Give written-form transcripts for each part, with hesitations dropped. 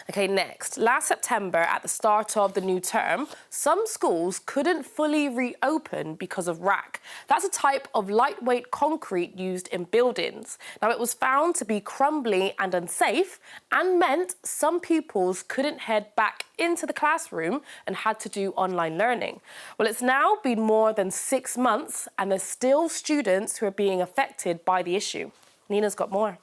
Okay, next. Last September, at the start of the new term, some schools couldn't fully reopen because of Raac. That's a type of lightweight concrete used in buildings. Now, it was found to be crumbly and unsafe and meant some pupils couldn't head back into the classroom and had to do online learning. Well, it's now been more than 6 months and there's still students who are being affected by the issue. Nina's got more.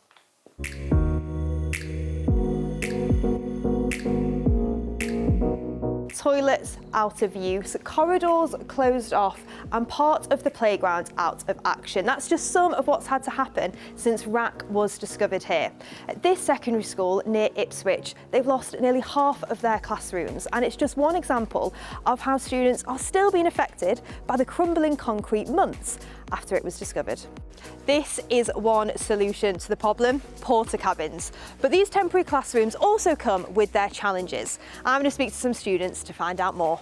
Toilets out of use, corridors closed off and part of the playground out of action. That's just some of what's had to happen since Raac was discovered here. At this secondary school near Ipswich, they've lost nearly half of their classrooms, and it's just one example of how students are still being affected by the crumbling concrete months after it was discovered. This is one solution to the problem: porta cabins. But these temporary classrooms also come with their challenges. I'm going to speak to some students to find out more.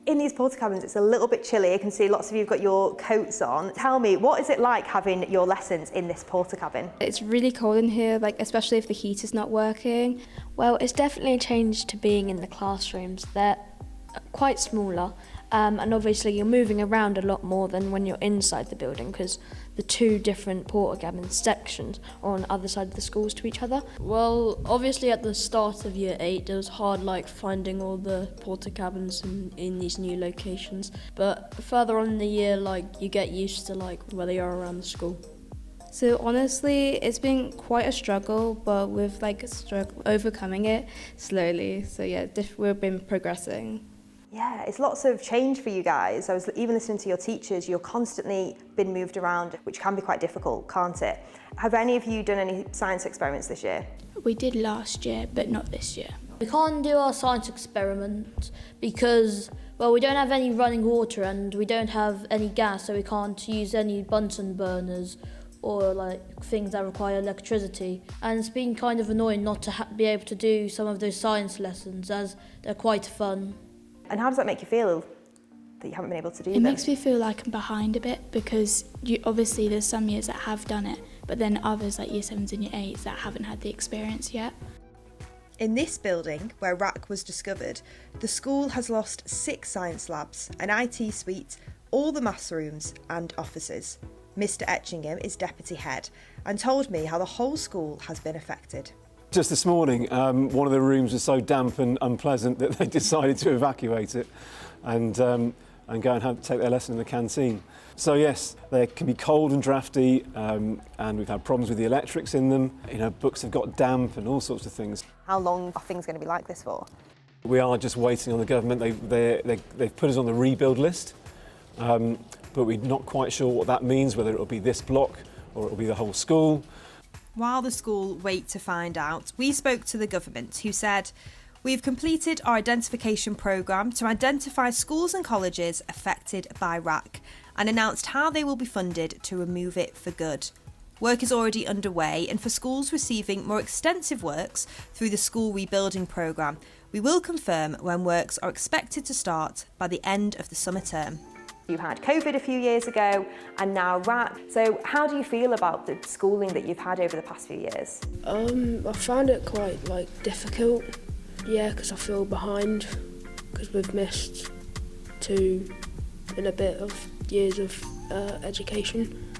In these porta cabins, it's a little bit chilly. I can see lots of you have got your coats on. Tell me, what is it like having your lessons in this porta cabin? It's really cold in here, especially if the heat is not working. Well, it's definitely a change to being in the classrooms. They're quite smaller, and obviously you're moving around a lot more than when you're inside the building, because the two different porta cabin sections are on the other side of the schools to each other. Well, obviously at the start of year 8 it was hard finding all the porta cabins in these new locations, but further on in the year you get used to where they are around the school. So honestly, it's been quite a struggle, but we've overcoming it slowly. So yeah, we've been progressing. Yeah, it's lots of change for you guys. I was even listening to your teachers. You're constantly been moved around, which can be quite difficult, can't it? Have any of you done any science experiments this year? We did last year, but not this year. We can't do our science experiment because, well, we don't have any running water and we don't have any gas, so we can't use any Bunsen burners or things that require electricity. And it's been kind of annoying not to be able to do some of those science lessons, as they're quite fun. And how does that make you feel that you haven't been able to do them? It makes me feel like I'm behind a bit, because obviously there's some years that have done it, but then others like year 7s and year 8s that haven't had the experience yet. In this building, where Raac was discovered, the school has lost 6 science labs, an IT suite, all the maths rooms and offices. Mr. Etchingham is deputy head and told me how the whole school has been affected. Just this morning, one of the rooms was so damp and unpleasant that they decided to evacuate it and go and take their lesson in the canteen. So yes, they can be cold and drafty, and we've had problems with the electrics in them. Books have got damp and all sorts of things. How long are things going to be like this for? We are just waiting on the government. They've put us on the rebuild list, but we're not quite sure what that means, whether it'll be this block or it'll be the whole school. While the school wait to find out, we spoke to the government, who said, "We've completed our identification programme to identify schools and colleges affected by Raac and announced how they will be funded to remove it for good. Work is already underway, and for schools receiving more extensive works through the school rebuilding programme, we will confirm when works are expected to start by the end of the summer term." You had COVID a few years ago and now Raac. So how do you feel about the schooling that you've had over the past few years? I found it quite difficult, because I feel behind, because we've missed 2 and a bit of years of education.